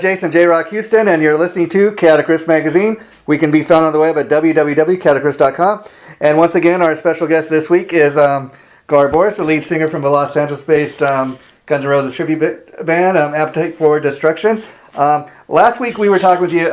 Jason JROCK Houston, and you're listening to Chaotic Riffs Magazine. We can be found on the web at www.chaoticriffs.com. And once again, our special guest this week is Borras, the lead singer from the Los Angeles-based Guns N' Roses tribute band, Appetite for Destruction. Last week we were talking with you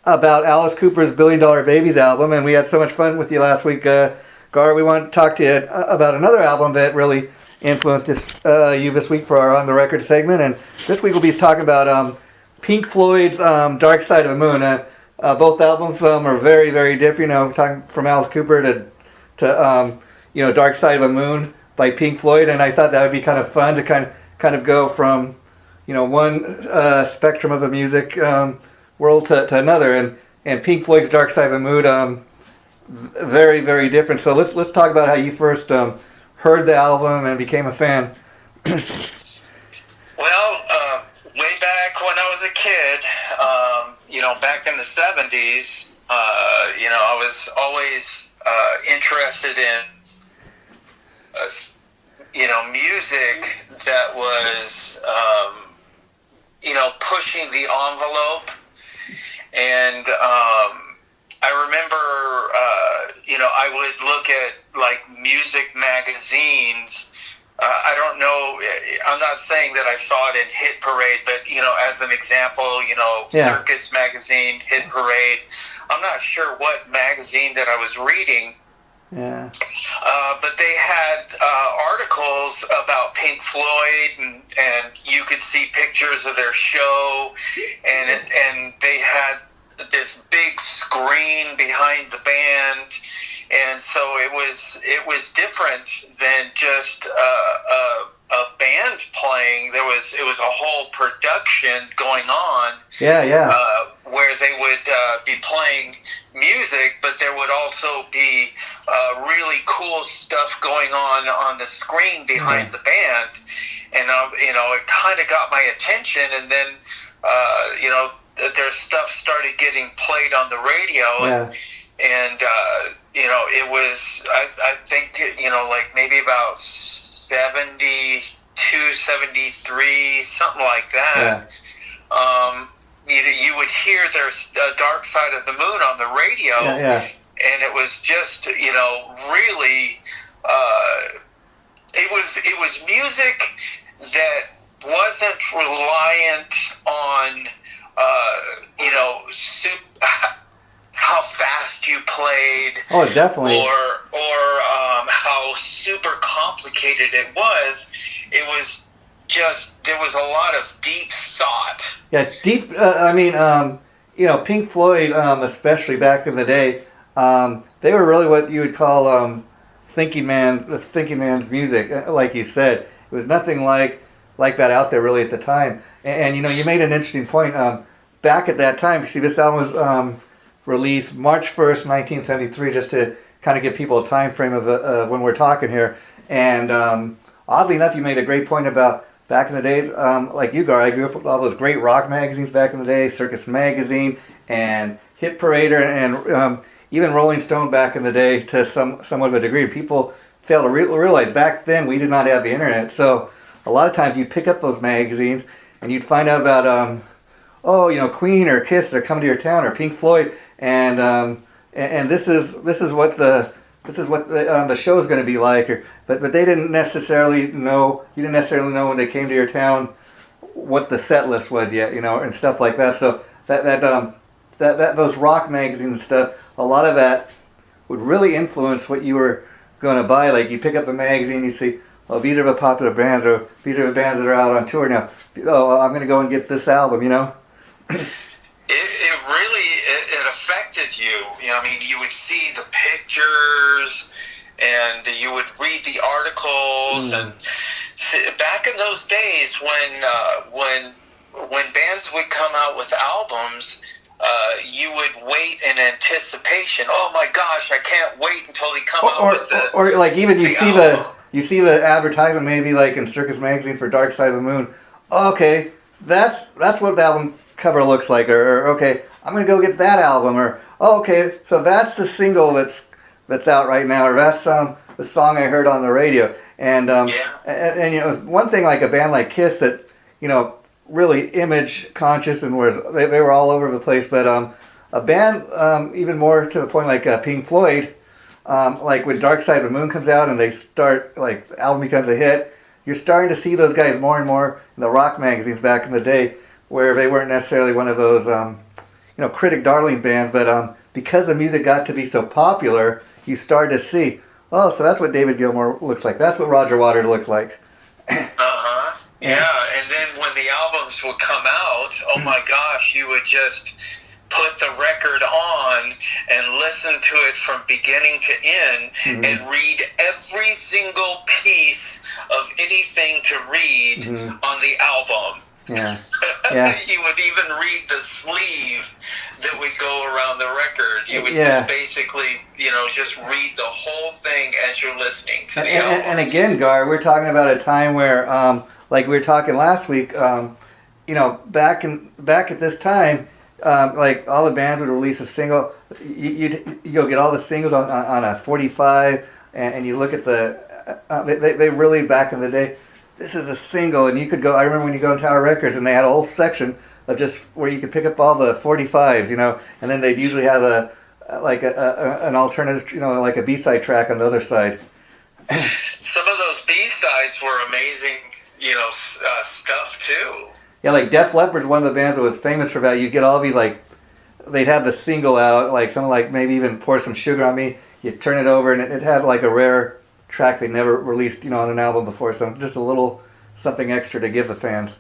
about Alice Cooper's $1 Billion Babies album, and we had so much fun with you last week. Gar, we want to talk to you about another album that really influenced you this week for our On the Record segment, and this week we'll be talking about Pink Floyd's Dark Side of the Moon. Both albums are very, very different. We're talking from Alice Cooper to Dark Side of the Moon by Pink Floyd, and I thought that would be kind of fun to kind of go from one spectrum of the music world to another, and Pink Floyd's Dark Side of the Moon very, very different. So let's talk about how you first heard the album and became a fan. Well, way back when I was a kid, back in the 70s, I was always interested in, music that was, pushing the envelope. And I remember, I would look at like music magazines. I don't know. I'm not saying that I saw it in Hit Parade, but as an example, Circus Magazine, Hit Parade. I'm not sure what magazine that I was reading. Yeah. But they had articles about Pink Floyd, and you could see pictures of their show, and they had this big screen behind the band, and so it was different than just a band playing. It was a whole production going on. Yeah. Where they would be playing music, but there would also be really cool stuff going on the screen behind the band, and it kind of got my attention, and then their stuff started getting played on the radio, and it was I think like maybe about 72, 73, something like that. You would hear there's Dark Side of the Moon on the radio, and it was just really it was music that wasn't reliant on how fast you played. Oh, definitely. Or how super complicated it was. It was just, there was a lot of deep thought. Yeah, deep. Pink Floyd, especially back in the day, they were really what you would call thinking man's music. Like you said, it was nothing like that out there really at the time. And you made an interesting point. Back at that time, you see, this album was released March 1st, 1973, just to kind of give people a time frame of when we're talking here. And oddly enough, you made a great point about back in the days, like you, Gar, I grew up with all those great rock magazines back in the day, Circus Magazine and Hit Parade, and even Rolling Stone back in the day to somewhat of a degree. People fail to realize back then we did not have the internet, so a lot of times you'd pick up those magazines and you'd find out about Queen or Kiss, they're coming to your town, or Pink Floyd, and this is what the show is going to be like, but they didn't necessarily know. You didn't necessarily know when they came to your town what the set list was yet, and stuff like that. So that those rock magazines and stuff, a lot of that would really influence what you were going to buy. Like you pick up a magazine, you see, oh, these are the popular bands, or these are the bands that are out on tour now. Oh, I'm going to go and get this album, It really affected you. You would see the pictures, and you would read the articles. And back in those days, when bands would come out with albums, you would wait in anticipation. Oh my gosh, I can't wait until they come out with the or like even you see album. You see the advertisement maybe like in Circus Magazine for Dark Side of the Moon. Okay, that's what the album cover looks like, or okay, I'm gonna go get that album, or okay, so that's the single that's out right now, or that's the song I heard on the radio, and one thing like a band like Kiss that really image conscious, and they were all over the place. But a band even more to the point like Pink Floyd, like when Dark Side of the Moon comes out and they start, like, the album becomes a hit, you're starting to see those guys more and more in the rock magazines back in the day, where they weren't necessarily one of those critic darling bands, but because the music got to be so popular, you started to see, oh, so that's what David Gilmour looks like, that's what Roger Waters looked like. Yeah, and then when the albums would come out, oh my gosh, you would just put the record on and listen to it from beginning to end, and read every single piece of anything to read on the album. Yeah. You would even read the sleeve that would go around the record. You would just basically, just read the whole thing as you're listening to the album. And again, Gar, we're talking about a time where, like we were talking last week, back at this time, like all the bands would release a single. You go get all the singles on a 45, and you look at they really, back in the day, this is a single, and you could go. I remember when you go to Tower Records, and they had a whole section of just where you could pick up all the 45s, and then they'd usually have an alternative, like a B-side track on the other side. Some of those B-sides were amazing, stuff too. Yeah, like Def Leppard's one of the bands that was famous for that. You get all these, like, they'd have the single out, like something like maybe even Pour Some Sugar on Me. You turn it over, and it had like a rare track they never released, on an album before. So just a little something extra to give the fans.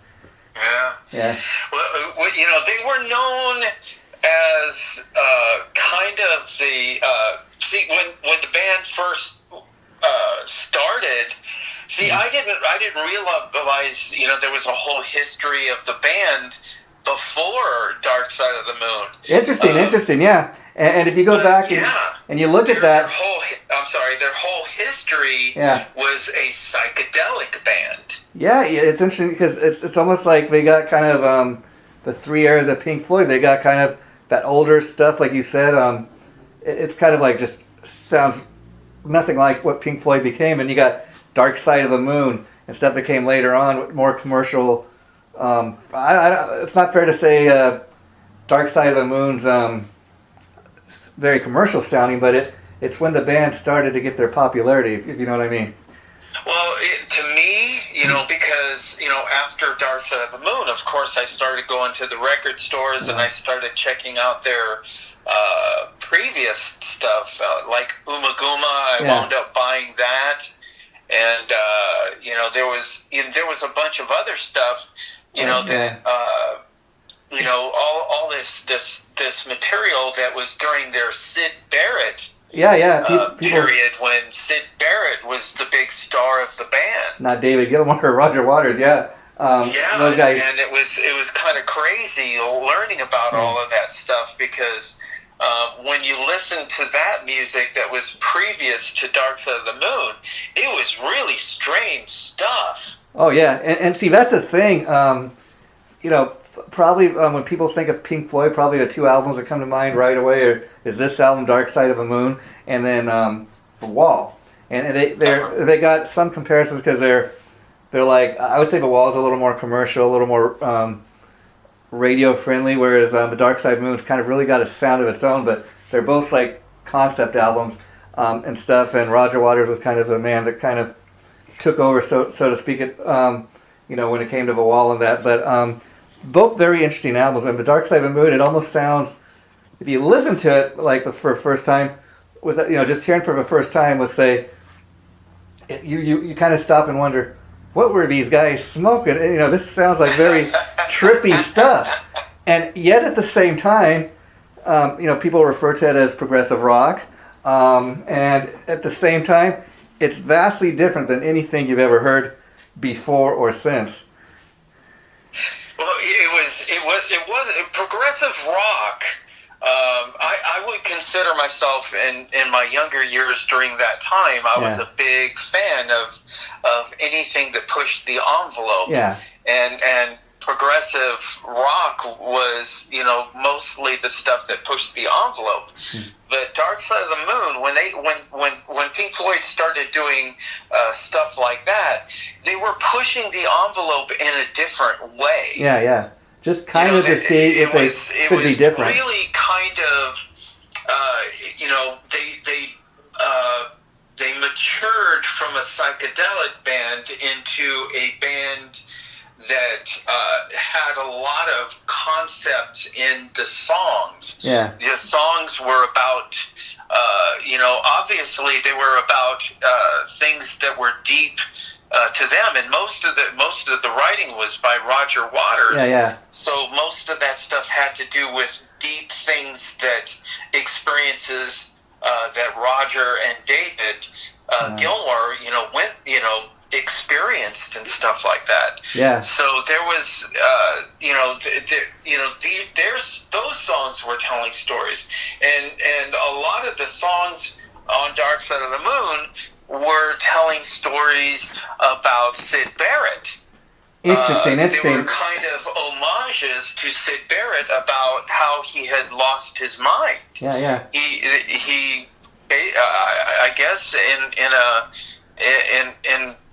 Yeah. Well, they were known as kind of the when the band first started. I didn't realize, there was a whole history of the band before Dark Side of the Moon. Interesting, yeah. And if you go back and you look at that, their whole history was a psychedelic band. Yeah, it's interesting because it's almost like they got kind of the three eras of Pink Floyd. They got kind of that older stuff, like you said. It's kind of like just sounds nothing like what Pink Floyd became, and you got Dark Side of the Moon and stuff that came later on, more commercial. It's not fair to say Dark Side of the Moon's very commercial sounding, but it's when the band started to get their popularity, if you know what I mean. Well, to me, because, after Dark Side of the Moon, of course, I started going to the record stores and I started checking out their previous stuff, like Uma Guma. I wound up buying that. And there was a bunch of other stuff, that all this material that was during their Syd Barrett period, when Syd Barrett was the big star of the band. Not David Gilmour or Roger Waters, those guys. And it was kind of crazy learning about all of that stuff, because when you listen to that music that was previous to Dark Side of the Moon, it was really strange stuff. Oh, yeah. And see, that's the thing. Probably when people think of Pink Floyd, probably the two albums that come to mind right away is this album, Dark Side of the Moon, and then The Wall. And they got some comparisons because they're like, I would say The Wall is a little more commercial, a little more radio friendly, whereas the Dark Side of the Moon's kind of really got a sound of its own, but they're both like concept albums and stuff, and Roger Waters was kind of the man that kind of took over, so to speak, when it came to The Wall and that, but both very interesting albums. And the Dark Side of the Moon, it almost sounds, if you listen to it like for the first time, with just hearing for the first time, let's say, you kind of stop and wonder, what were these guys smoking? This sounds like very trippy stuff. And yet at the same time, people refer to it as progressive rock. And at the same time, it's vastly different than anything you've ever heard before or since. Well, it was progressive rock. I would consider myself in my younger years during that time. I was a big fan of anything that pushed the envelope. Yeah. And progressive rock was, mostly the stuff that pushed the envelope. But Dark Side of the Moon, when Pink Floyd started doing stuff like that, they were pushing the envelope in a different way. Yeah. Just kind of to see if they could be different. It was really kind of, they matured from a psychedelic band into a band that had a lot of concepts in the songs. Yeah. The songs were about, obviously they were about things that were deep to them, and most of the writing was by Roger Waters. Yeah. So most of that stuff had to do with deep things experiences that Roger and David Gilmour, experienced and stuff like that. Yeah. So there was, those songs were telling stories, and a lot of the songs on Dark Side of the Moon were telling stories about Syd Barrett. Interesting. They were kind of homages to Syd Barrett about how he had lost his mind. Yeah. He I guess in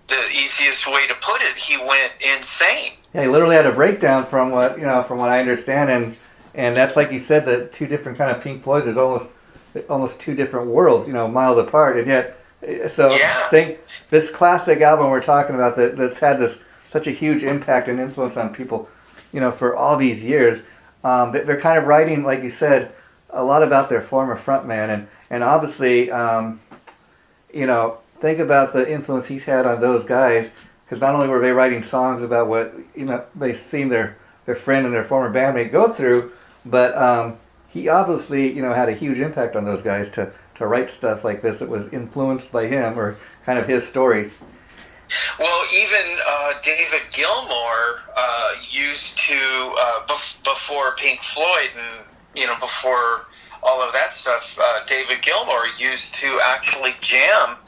the easiest way to put it, he went insane. Yeah, he literally had a breakdown from what I understand, and that's like you said, the two different kind of Pink Floyds. There's almost two different worlds, miles apart, and yet, so I think this classic album we're talking about that's had such a huge impact and influence on people, for all these years. They're kind of writing, like you said, a lot about their former frontman, and obviously, think about the influence he's had on those guys, because not only were they writing songs about what they seen their friend and their former bandmate go through, but he obviously had a huge impact on those guys to write stuff like this that was influenced by him or kind of his story. Well, even David Gilmour used to before Pink Floyd and before all of that stuff, David Gilmour used to actually jam.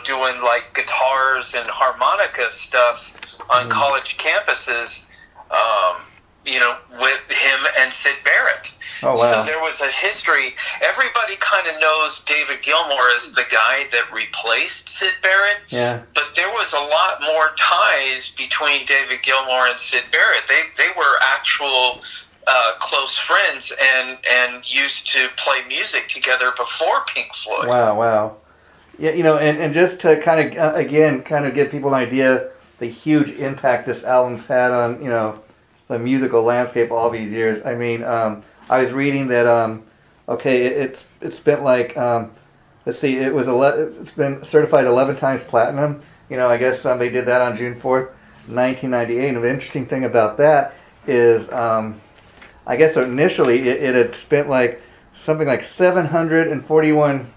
Doing like guitars and harmonica stuff on college campuses, with him and Syd Barrett. Oh, wow. So there was a history. Everybody kind of knows David Gilmour as the guy that replaced Syd Barrett. Yeah. But there was a lot more ties between David Gilmour and Syd Barrett. They were actual close friends and used to play music together before Pink Floyd. Wow. Yeah, and just to kind of give people an idea the huge impact this album's had on the musical landscape all these years. I mean, I was reading that it's spent like it's been certified 11 times platinum. I guess they did that on June 4th, 1998. And the interesting thing about that is I guess initially it had spent like something like 741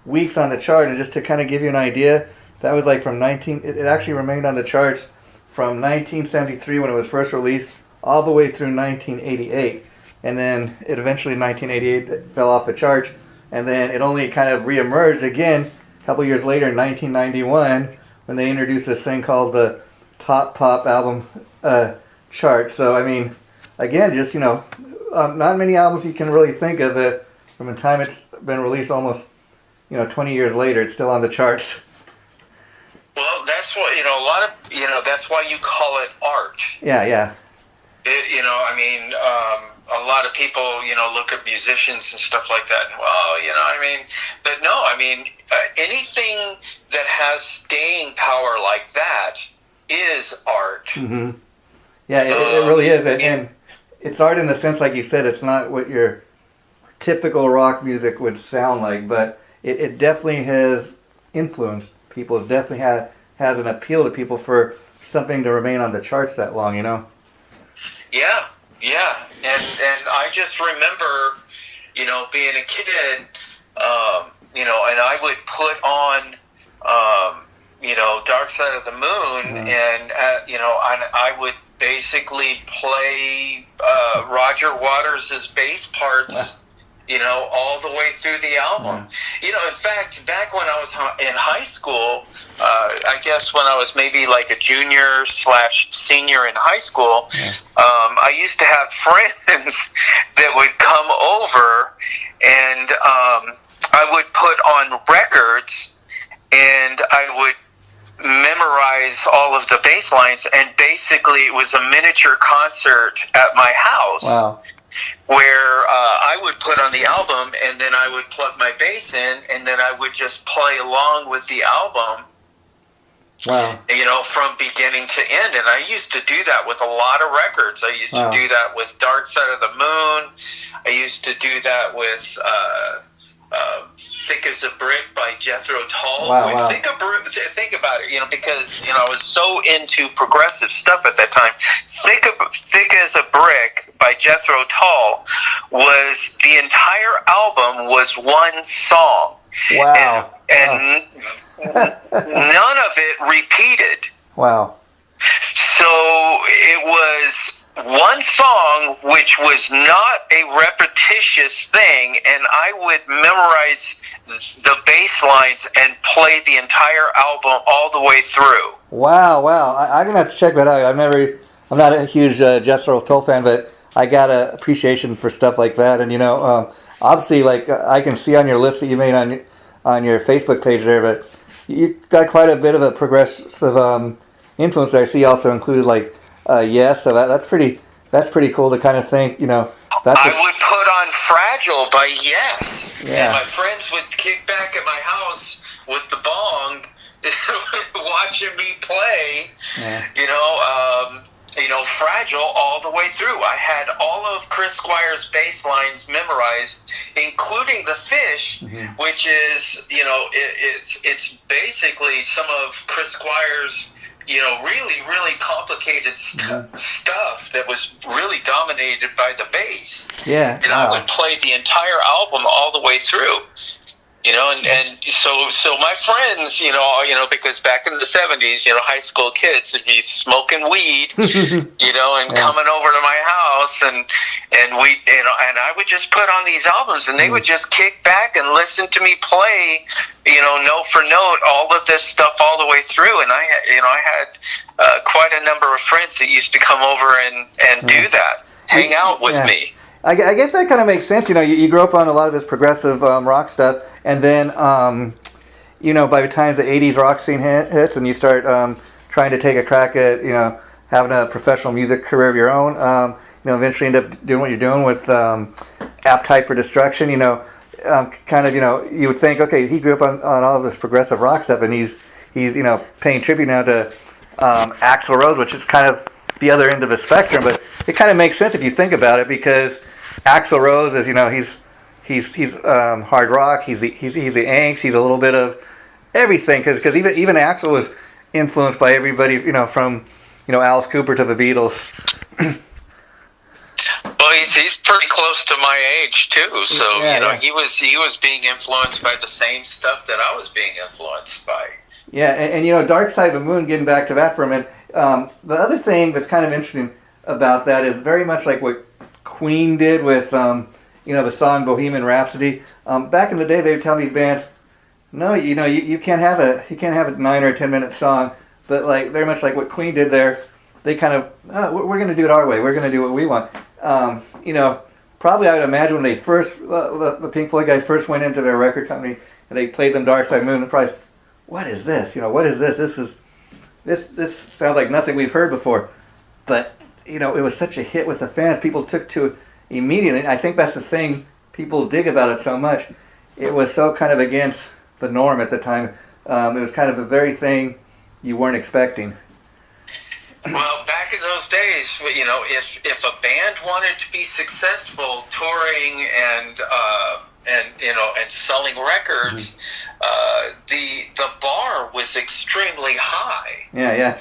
weeks on the chart, and just to kind of give you an idea, that was like it actually remained on the charts from 1973 when it was first released all the way through 1988, and then it eventually in 1988 fell off the charts, and then it only kind of reemerged again a couple years later in 1991 when they introduced this thing called the Top Pop album chart. So I mean, again, just not many albums you can really think of it from the time it's been released almost 20 years later, it's still on the charts. Well, that's what, a lot of, that's why you call it art. Yeah. A lot of people, look at musicians and stuff like that, and but no, anything that has staying power like that is art. Mm-hmm. Yeah, it really is. And it's art in the sense, like you said, it's not what your typical rock music would sound like, but it definitely has influenced people. It's definitely has an appeal to people for something to remain on the charts that long, Yeah. And I just remember, being a kid, and I would put on, Dark Side of the Moon, and, I would basically play Roger Waters' bass parts all the way through the album. In fact, back when I was in high school, I guess when I was maybe like a junior/senior in high school, I used to have friends that would come over, and I would put on records, and I would memorize all of the bass lines, and basically it was a miniature concert at my house. Wow. Where I would put on the album, and then I would plug my bass in, and then I would just play along with the album. Wow. From beginning to end. And I used to do that with a lot of records. I used to do that with Dark Side of the Moon. I used to do that with Thick as a Brick by Jethro Tull. Wow. Think about it, because, I was so into progressive stuff at that time. Thick as a Brick by Jethro Tull was, the entire album was one song. Wow. And none of it repeated. Wow. So it was one song, which was not a repetitious thing, and I would memorize the bass lines and play the entire album all the way through. Wow. I'm gonna have to check that out. I'm not a huge Jethro Tull fan, but I got an appreciation for stuff like that. And obviously, like I can see on your list that you made on your Facebook page there, but you got quite a bit of a progressive influence there. I see you also included like Yes, so that's pretty cool to kind of think, I would put on Fragile by Yes. Yeah. And my friends would kick back at my house with the bong, watching me play, Fragile all the way through. I had all of Chris Squire's bass lines memorized, including The Fish, which is, it's basically some of Chris Squire's really, really complicated stuff that was really dominated by the bass. Yeah. And I would play the entire album all the way through. And so my friends, because back in the 70s, high school kids would be smoking weed, and coming over to my house, and we, and I would just put on these albums, and they would just kick back and listen to me play, note for note, all of this stuff all the way through. And I had quite a number of friends that used to come over and do that, hang out with me. I guess that kind of makes sense. You grew up on a lot of this progressive rock stuff, and then, by the time the 80s rock scene hits and you start trying to take a crack at, having a professional music career of your own, eventually end up doing what you're doing with Appetite for Destruction, you would think, okay, he grew up on all of this progressive rock stuff, and he's paying tribute now to Axl Rose, which is kind of the other end of the spectrum, but it kind of makes sense if you think about it, because Axl Rose is, he's hard rock, he's the angst, he's a little bit of everything, because even Axl was influenced by everybody, from Alice Cooper to the Beatles. Well, he's pretty close to my age too, so he was being influenced by the same stuff that I was being influenced by. Yeah, and Dark Side of the Moon, getting back to that for a minute, the other thing that's kind of interesting about that is very much like what Queen did with the song Bohemian Rhapsody. Back in the day, they would tell these bands, no, you can't have a 9 or 10 minute song, but like very much like what Queen did there, they kind of we're going to do it our way. We're going to do what we want. Probably I would imagine when they first the Pink Floyd guys first went into their record company and they played them Dark Side of the Moon, and probably, what is this? What is this? This sounds like nothing we've heard before. But it was such a hit with the fans. People took to it immediately. I think that's the thing people dig about it so much. It was so kind of against the norm at the time. It was kind of the very thing you weren't expecting. Well, back in those days, if a band wanted to be successful touring and selling records, the bar was extremely high. Yeah.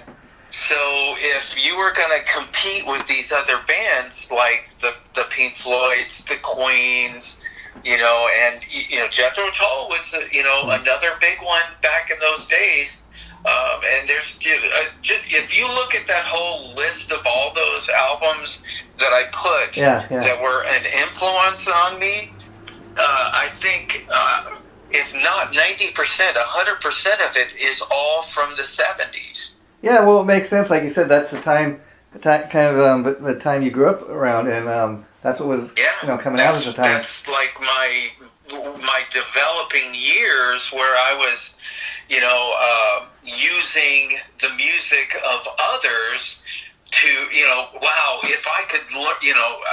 So if you were going to compete with these other bands like the Pink Floyds, the Queens, and Jethro Tull was another big one back in those days. And there's if you look at that whole list of all those albums that I put that were an influence on me, I think if not 90%, 100% of it is all from the 70s. Yeah, well, it makes sense. Like you said, that's the time the time you grew up around, and that's what was coming out at the time. That's like my developing years where I was, using the music of others to, wow, if I could learn,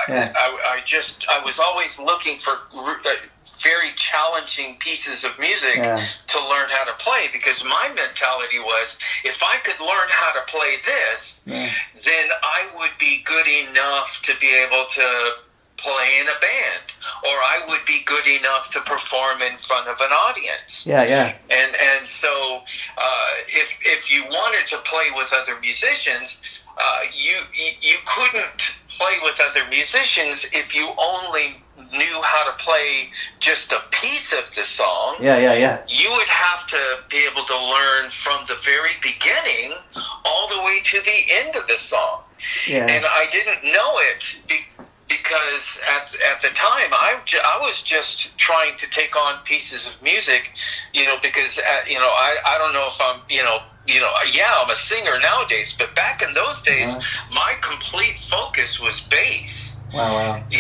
I was always looking for very challenging pieces of music to learn how to play, because my mentality was, if I could learn how to play this, then I would be good enough to be able to play in a band, or I would be good enough to perform in front of an audience. And so if you wanted to play with other musicians, you couldn't play with other musicians if you only knew how to play just a piece of the song. You would have to be able to learn from the very beginning all the way to the end of the song. And I didn't know it because at the time I was just trying to take on pieces of music, because I don't know if I'm I'm a singer nowadays, but back in those days, my complete focus was bass. Wow. And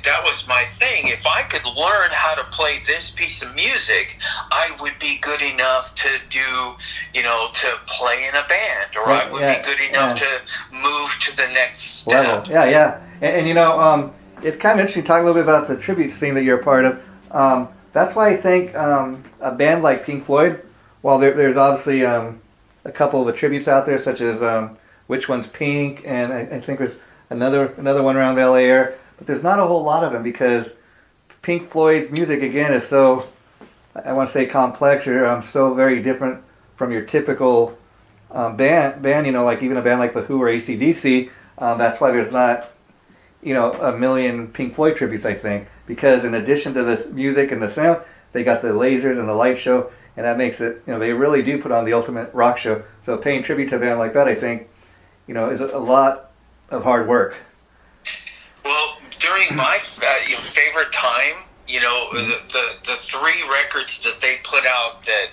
that was my thing. If I could learn how to play this piece of music, I would be good enough to do, to play in a band, or I would be good enough to move to the next step. Level. And it's kind of interesting talking a little bit about the tribute scene that you're a part of. That's why I think a band like Pink Floyd, while there's obviously a couple of the tributes out there, such as Which One's Pink, and I think there's another one around the LA area, but there's not a whole lot of them, because Pink Floyd's music, again, is so, I want to say, complex, or so very different from your typical band, like even a band like The Who or AC/DC. That's why there's not, a million Pink Floyd tributes, I think, because in addition to the music and the sound, they got the lasers and the light show, and that makes it, they really do put on the ultimate rock show. So paying tribute to a band like that, I think, is a lot of hard work. Well, during my favorite time, the three records that they put out that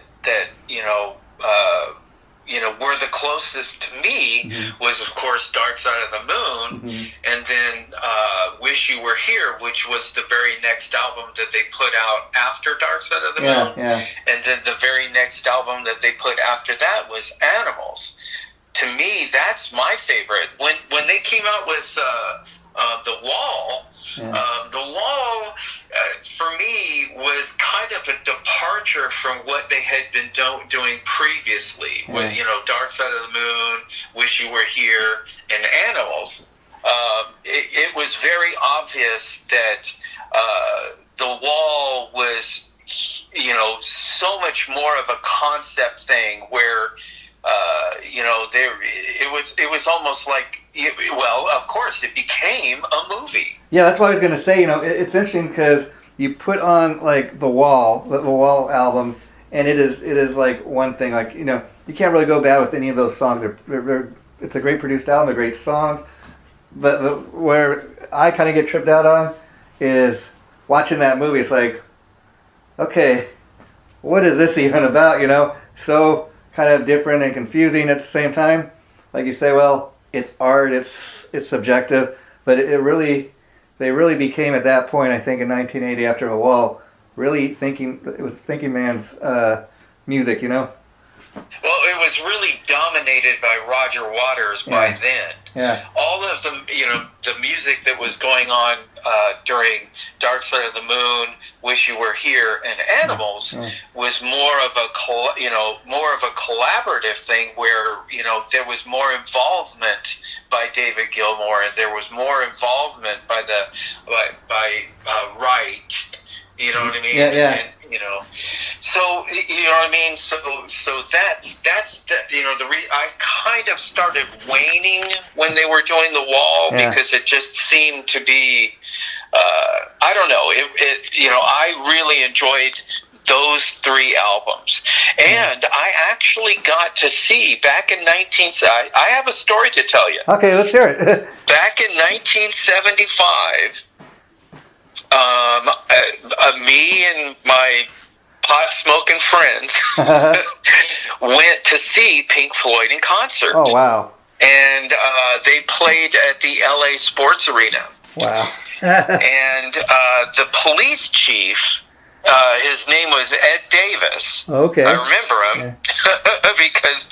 were the closest to me was, of course, Dark Side of the Moon, and then Wish You Were Here, which was the very next album that they put out after Dark Side of the Moon. And then the very next album that they put after that was Animals. To me, that's my favorite. When they came out with The Wall, The Wall, for me, was kind of a departure from what they had been doing previously. With Dark Side of the Moon, Wish You Were Here, and Animals. It was very obvious that The Wall was, so much more of a concept thing where. It was almost like, of course, it became a movie. Yeah, that's what I was going to say. It's interesting because you put on like the Wall album, and it is like one thing. Like you can't really go bad with any of those songs. It's a great produced album, they're great songs. But where I kind of get tripped out on is watching that movie. It's like, okay, what is this even about? So kind of different and confusing at the same time. Like you say, well, it's art, it's subjective, but they really became at that point, I think in 1980 after The Wall, really thinking man's music, Well, it was really dominated by Roger Waters by then. All of the music that was going on during Dark Side of the Moon, Wish You Were Here, and Animals was more of a collaborative thing where there was more involvement by David Gilmour, and there was more involvement by Wright. You know what I mean? And, so you know what I mean. So that's I kind of started waning when they were doing The Wall because it just seemed to be I don't know. I really enjoyed those three albums, and I actually got to see back in I have a story to tell you. Okay, let's hear it. Back in 1975. Me and my pot-smoking friends went to see Pink Floyd in concert. Oh, wow. And they played at the LA Sports Arena. Wow. And the police chief, his name was Ed Davis. Okay. I remember him because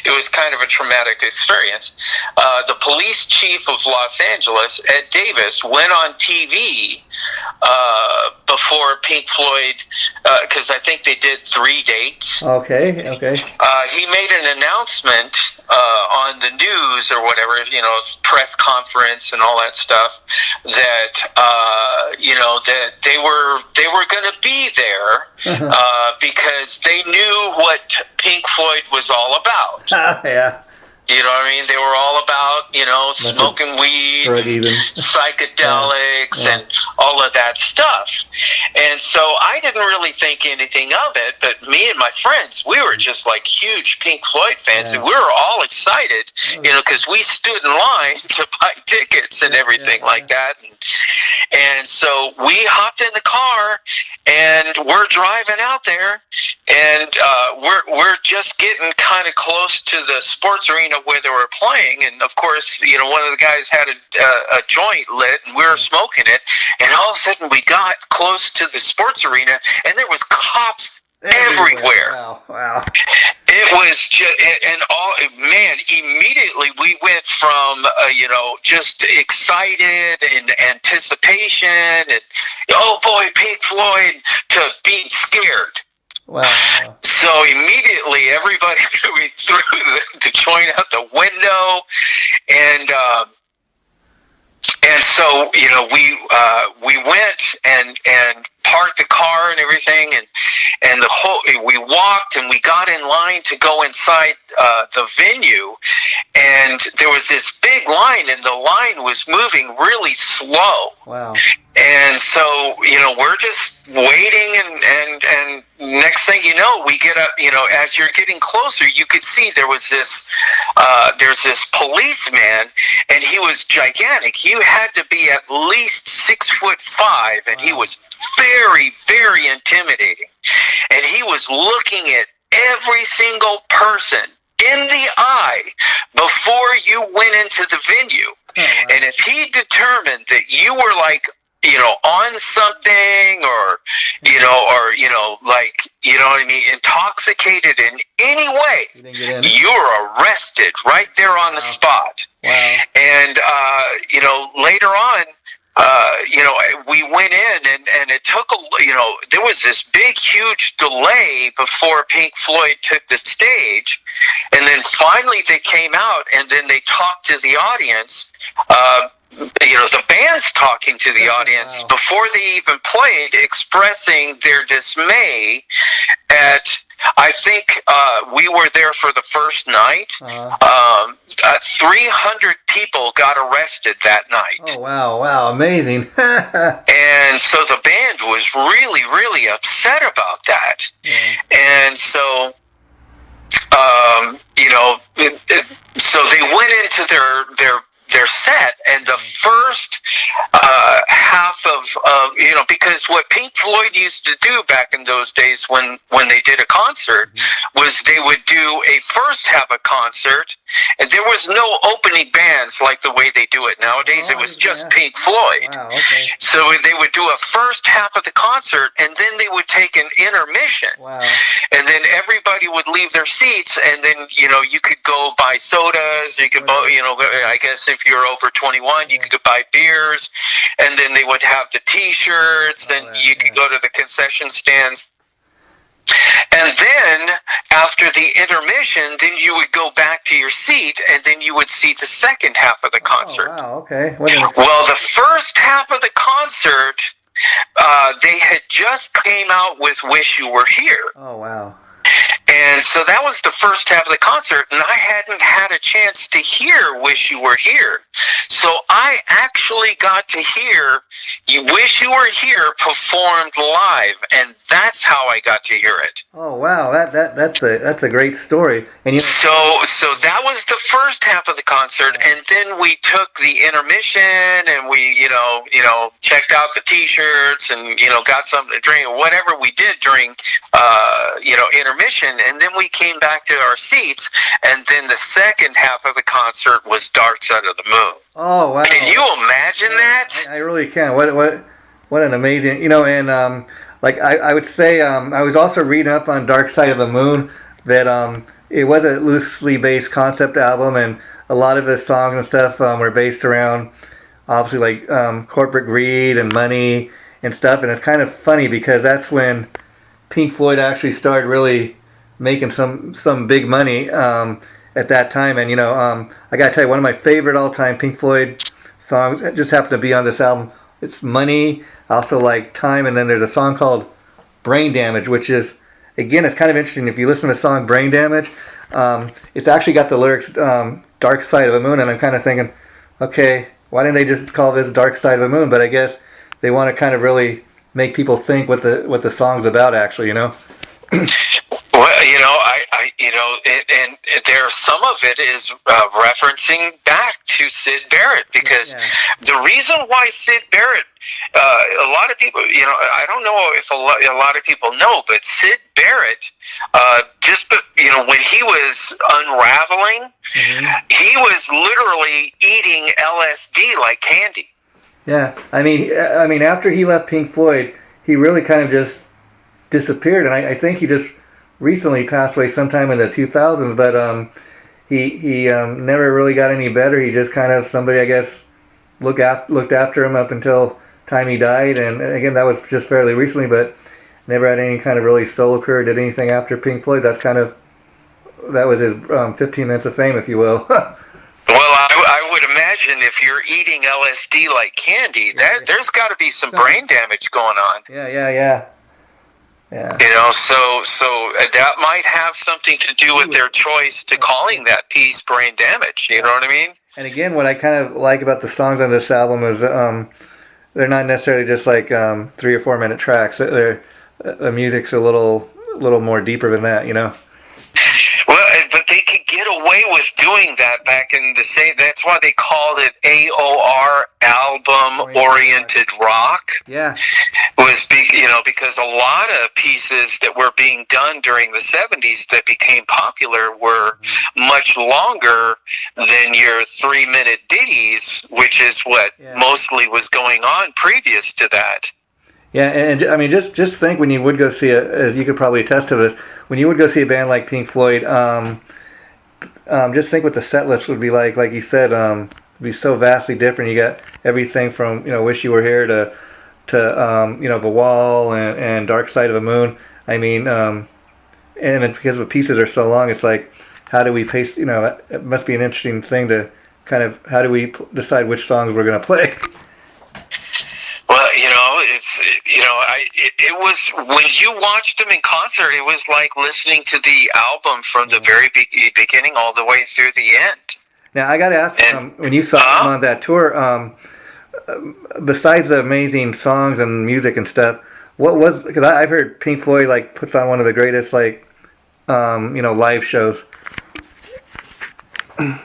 it was kind of a traumatic experience. The police chief of Los Angeles, Ed Davis, went on TV before Pink Floyd, because I think they did 3 dates. Okay. He made an announcement on the news or whatever, press conference and all that stuff, that that they were going to be there because they knew what Pink Floyd was all about. Yeah. You know what I mean? They were all about, smoking weed, psychedelics, and all of that stuff. And so I didn't really think anything of it, but me and my friends, we were just like huge Pink Floyd fans, and we were all excited, because we stood in line to buy tickets and everything like that. And so we hopped in the car, and we're driving out there, and we're just getting kind of close to the sports arena where they were playing, and of course, one of the guys had a joint lit, and we were smoking it, and all of a sudden we got close to the sports arena, and there was cops everywhere. Wow. It was just, immediately we went from, just excited and anticipation and, oh boy, Pink Floyd, to being scared. Wow. So immediately everybody, we threw the joint out the window, and so, we went and parked the car and everything, and we walked and we got in line to go inside the venue, and there was this big line, and the line was moving really slow. Wow. And so, we're just waiting, and next thing you know, we get up, as you're getting closer, you could see there's this policeman, and he was gigantic. He had to be at least 6'5", and he was very, very intimidating. And he was looking at every single person in the eye before you went into the venue. And if he determined that you were like, on something, or intoxicated in any way, you were arrested right there on the spot. Wow. And, later on, we went in, and it took there was this big, huge delay before Pink Floyd took the stage, and then finally they came out, and then they talked to the audience. The band's talking to the audience before they even played, expressing their dismay at, I think we were there for the first night. 300 people got arrested that night. Oh, wow, amazing. And so the band was really, really upset about that. And so, so they went into their set, and the first half of because what Pink Floyd used to do back in those days when they did a concert was they would do a first half of concert, and there was no opening bands like the way they do it nowadays. It was just Pink Floyd. Wow, okay. So they would do a first half of the concert, and then they would take an intermission. Wow. And then everybody would leave their seats, and then you could go buy sodas. You could I guess if you're over 21, you could buy beers, and then they would have the T-shirts, and you could go to the concession stands. And then after the intermission, then you would go back to your seat, and then you would see the second half of the concert. Oh, wow, okay. Well, the first half of the concert, they had just came out with "Wish You Were Here." Oh, wow. And so that was the first half of the concert, and I hadn't had a chance to hear Wish You Were Here. So I actually got to hear Wish You Were Here performed live, and that's how I got to hear it. Oh wow, that's a great story. And so that was the first half of the concert, and then we took the intermission, and we checked out the T-shirts, and got something to drink, or whatever we did during intermission, and then we came back to our seats, and then the second half of the concert was Dark Side of the Moon. Oh wow! Can you imagine that? I really can. What an amazing, and like I would say, I was also reading up on Dark Side of the Moon that it was a loosely based concept album, and a lot of the songs and stuff were based around obviously like corporate greed and money and stuff. And it's kind of funny because that's when Pink Floyd actually started really making some big money at that time. And I gotta tell you, one of my favorite all-time Pink Floyd songs just happened to be on this album. It's Money. I also like Time, and then there's a song called Brain Damage, which is, again, it's kind of interesting. If you listen to the song Brain Damage, it's actually got the lyrics Dark Side of the Moon, and I'm kind of thinking, okay, why didn't they just call this Dark Side of the Moon? But I guess they want to kind of really make people think what the song's about, actually, Well, and there, some of it is referencing back to Syd Barrett, because the reason why Syd Barrett, a lot of people, I don't know if a lot of people know, but Syd Barrett, when he was unraveling, he was literally eating LSD like candy. Yeah, I mean, after he left Pink Floyd, he really kind of just disappeared, and I think he just recently passed away sometime in the 2000s, but he never really got any better. He just kind of, somebody, I guess, looked after him up until time he died, and again, that was just fairly recently, but never had any kind of really solo career, did anything after Pink Floyd. That was his 15 minutes of fame, if you will. Well, I would imagine if you're eating LSD like candy, there's got to be some brain damage going on. Yeah. So that might have something to do with their choice to calling that piece Brain Damage. You know what I mean? And again, what I kind of like about the songs on this album is they're not necessarily just like 3 or 4 minute tracks. The music's a little more deeper than that, Well, but they could get away with doing that back in the same. That's why they called it AOR, album-oriented rock. Yeah. Because a lot of pieces that were being done during the 70s that became popular were much longer than your 3-minute ditties, which is what mostly was going on previous to that. Yeah, and I mean, just think when you would go see as you could probably attest to this, when you would go see a band like Pink Floyd, just think what the set list would be like. Like you said, it'd be so vastly different. You got everything from Wish You Were Here to The Wall and Dark Side of the Moon. I mean, and because the pieces are so long, it's like, how do we pace? It must be an interesting thing to kind of, how do we decide which songs we're going to play? Well, it was, when you watched them in concert, it was like listening to the album from the very beginning all the way through the end. Now, I got to ask, when you saw them on that tour, besides the amazing songs and music and stuff, what was, because I've heard Pink Floyd puts on one of the greatest live shows. Are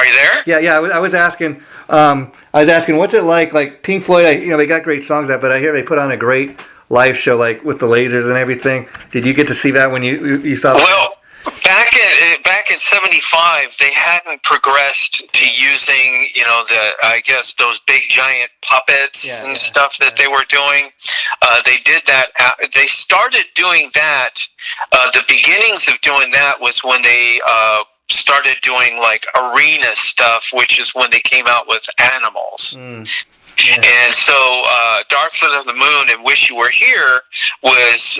you there? Yeah. I was asking. What's it like Pink Floyd? They got great songs out, but I hear they put on a great live show, with the lasers and everything. Did you get to see that when you saw? Well, back in '75, they hadn't progressed to using, those big giant puppets and stuff that they were doing. They did that. They started doing that. The beginnings of doing that was when they started doing arena stuff, which is when they came out with Animals. Yeah. And so Dark Side of the Moon and Wish You Were Here was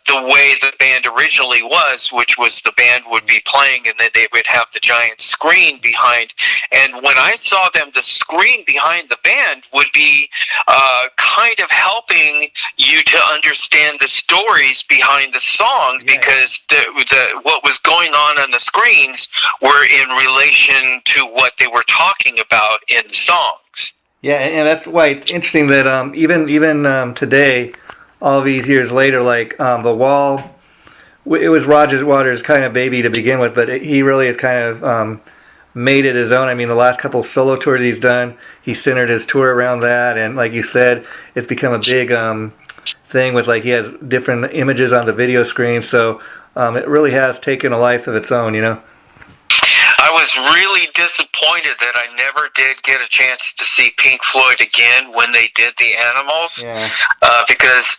the way the band originally was, which was the band would be playing and then they would have the giant screen behind. And when I saw them, the screen behind the band would be kind of helping you to understand the stories behind the song, because what was going on the screens were in relation to what they were talking about in the songs. Yeah, and that's why it's interesting that even today, all these years later, like The Wall, it was Roger Waters' kind of baby to begin with, but he really has kind of made it his own. I mean, the last couple of solo tours he's done, he centered his tour around that, and like you said, it's become a big thing with, like, he has different images on the video screen, so it really has taken a life of its own, you know? I was really disappointed that I never did get a chance to see Pink Floyd again when they did the Animals, because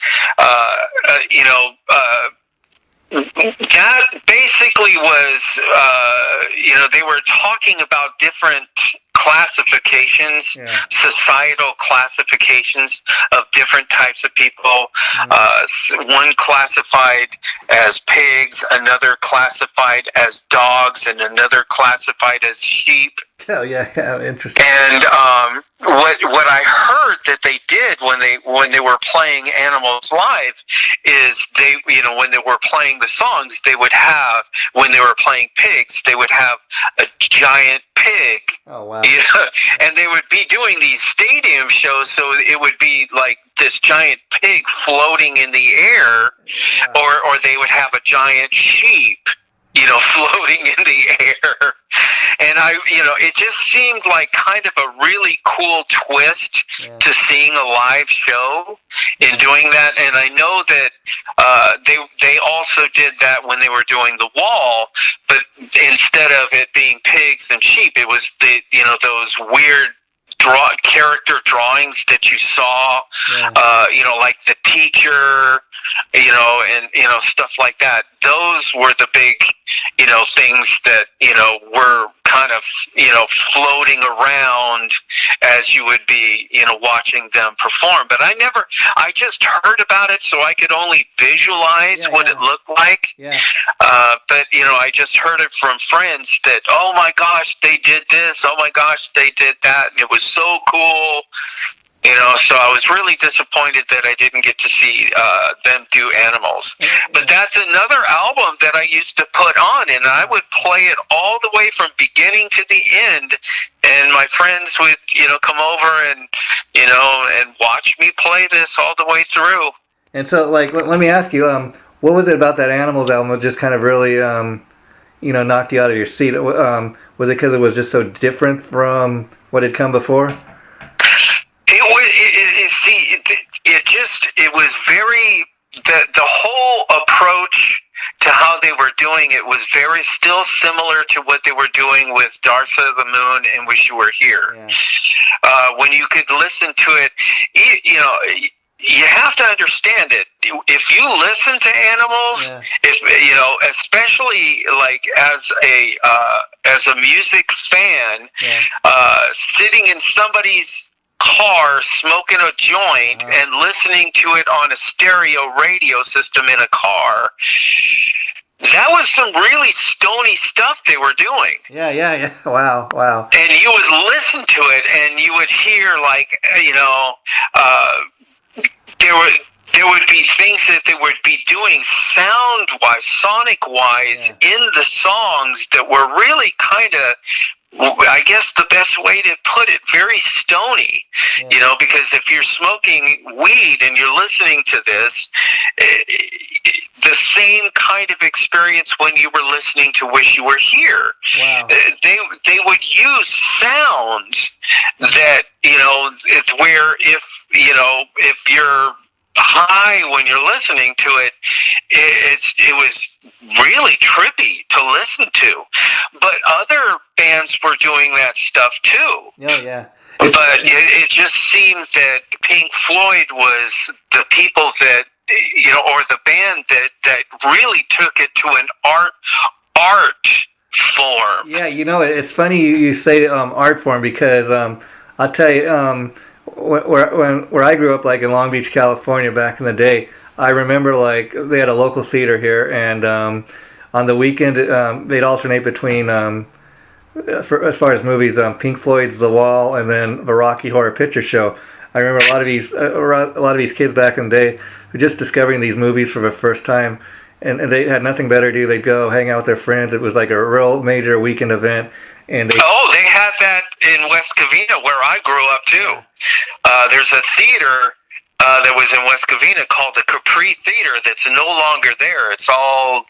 that basically was they were talking about different classifications, societal classifications of different types of people. One classified as pigs, another classified as dogs, and another classified as sheep. Oh yeah, interesting. And what I heard that they did when they were playing Animals live is they, when they were playing the songs, they would have, when they were playing pigs, they would have a giant pig. Oh wow. And they would be doing these stadium shows, so it would be like this giant pig floating in the air, or they would have a giant sheep, floating in the air. And it just seemed like kind of a really cool twist to seeing a live show in doing that. And I know that they also did that when they were doing The Wall, but instead of it being pigs and sheep, it was those weird character drawings that you saw, like the teacher, and stuff like that. Those were the big, things that, were kind of, floating around as you would be, watching them perform. But I just heard about it, so I could only visualize what it looked like. Yeah. But, I just heard it from friends that, oh my gosh, they did this, oh my gosh, they did that, and it was so cool. So I was really disappointed that I didn't get to see them do Animals. But that's another album that I used to put on, and I would play it all the way from beginning to the end, and my friends would, come over and, and watch me play this all the way through. And so, like, let me ask you, what was it about that Animals album that just kind of really, knocked you out of your seat? Was it because it was just so different from what had come before? It was very, the whole approach to how they were doing it was very still similar to what they were doing with Dark Side of the Moon and Wish You Were Here. When you could listen to it, you have to understand it. If you listen to Animals, if especially like as a music fan, sitting in somebody's car smoking a joint and listening to it on a stereo radio system in a car, that was some really stony stuff they were doing. Yeah. Wow. And you would listen to it and you would hear, like, there would be things that they would be doing sound-wise, sonic-wise in the songs that were really kind of, I guess the best way to put it, very stony, because if you're smoking weed and you're listening to this, the same kind of experience when you were listening to Wish You Were Here. Wow. They would use sounds that, where if you're high when you're listening to it, it was really trippy to listen to. But other bands were doing that stuff too. Yeah. But it just seemed that Pink Floyd was the people that, or the band that really took it to an art form. Yeah, it's funny you say art form, because I'll tell you, where I grew up, like in Long Beach, California, back in the day, I remember like they had a local theater here, and on the weekend they'd alternate between, as far as movies, Pink Floyd's The Wall, and then the Rocky Horror Picture Show. I remember a lot of these kids back in the day were just discovering these movies for the first time, and they had nothing better to do. They'd go hang out with their friends. It was like a real major weekend event. And they had that in West Covina where I grew up too. There's a theater that was in West Covina called the Capri Theater that's no longer there. It's all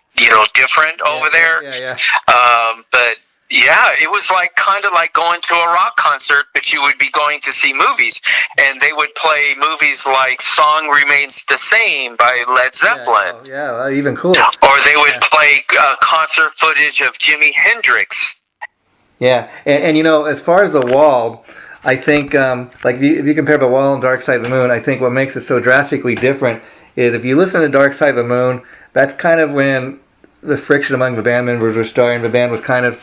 different over there. But yeah, it was like kind of like going to a rock concert, but you would be going to see movies, and they would play movies like "Song Remains the Same" by Led Zeppelin. Even cooler. Or they would play concert footage of Jimi Hendrix. Yeah, and as far as The Wall, I think, like if you compare The Wall and Dark Side of the Moon, I think what makes it so drastically different is if you listen to Dark Side of the Moon, that's kind of when the friction among the band members was starting. The band was kind of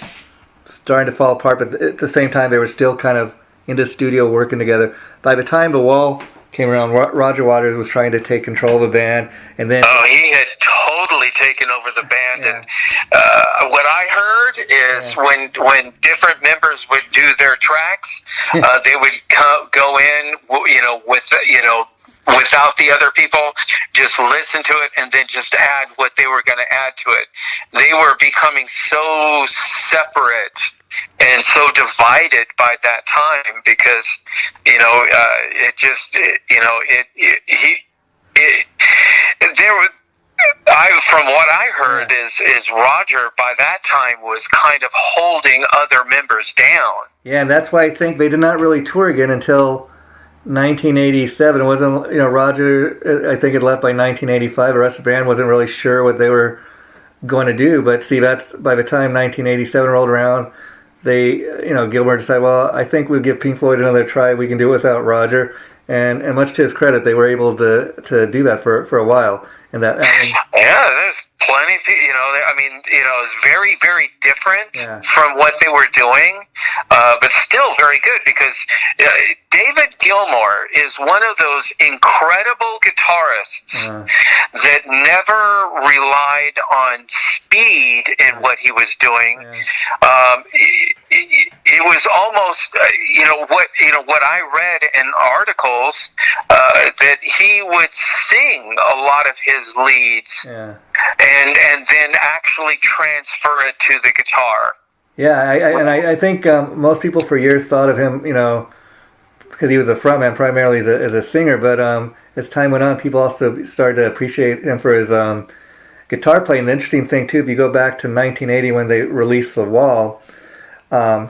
starting to fall apart, but at the same time, they were still kind of in the studio working together. By the time The Wall came around, Roger Waters was trying to take control of the band, and then he had totally taken over the band. And what I heard is when different members would do their tracks, they would go in, without the other people, just listen to it and then just add what they were going to add to it. They were becoming so separate and so divided by that time because, from what I heard is Roger by that time was kind of holding other members down. Yeah, and that's why I think they did not really tour again until 1987. It wasn't, Roger, I think, had left by 1985. The rest of the band wasn't really sure what they were going to do. But see, that's by the time 1987 rolled around, they, Gilmour decided, well, I think we'll give Pink Floyd another try. We can do it without Roger. And much to his credit, they were able to do that for a while. And that, there's plenty of people, it's very, very different from what they were doing, but still very good because David Gilmour is one of those incredible guitarists that never relied on speed in what he was doing. It was almost, what I read in articles, that he would sing a lot of his leads and then actually transfer it to the guitar. I think most people for years thought of him, because he was a frontman primarily as a singer, but as time went on, people also started to appreciate him for his guitar playing. The interesting thing, too, if you go back to 1980 when they released The Wall,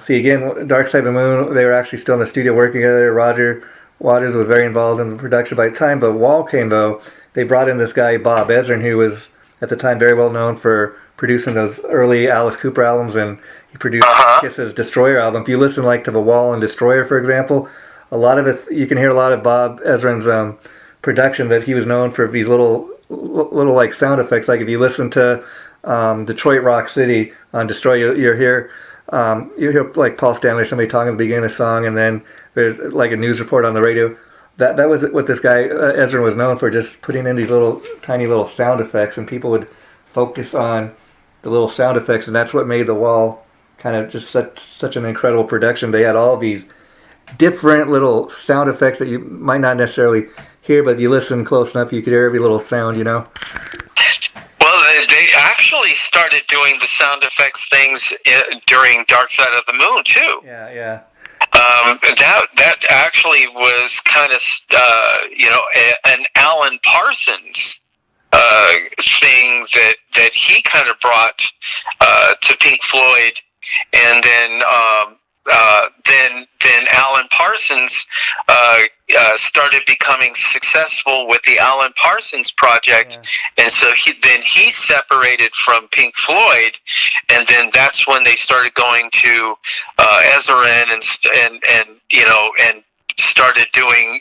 see, again, Dark Side of the Moon, they were actually still in the studio working together. Roger Waters was very involved in the production by the time The Wall came, though. They brought in this guy, Bob Ezrin, who was, at the time, very well known for producing those early Alice Cooper albums, and he produced Kiss's Destroyer album. If you listen to The Wall and Destroyer, for example, a lot of it, you can hear a lot of Bob Ezrin's production that he was known for these little like sound effects. Like if you listen to Detroit Rock City on Destroyer, you hear like Paul Stanley or somebody talking at the beginning of the song, and then there's like a news report on the radio. That was what this guy Ezrin was known for, just putting in these tiny little sound effects, and people would focus on the little sound effects, and that's what made The Wall kind of just such an incredible production. They had all these different little sound effects that you might not necessarily hear, but if you listen close enough, you could hear every little sound, Well, they actually started doing the sound effects things during Dark Side of the Moon, too. Yeah. That actually was kind of, an Alan Parsons thing that he kind of brought to Pink Floyd, and then Alan Parsons started becoming successful with the Alan Parsons Project, and so he separated from Pink Floyd, and then that's when they started going to Ezrin and started doing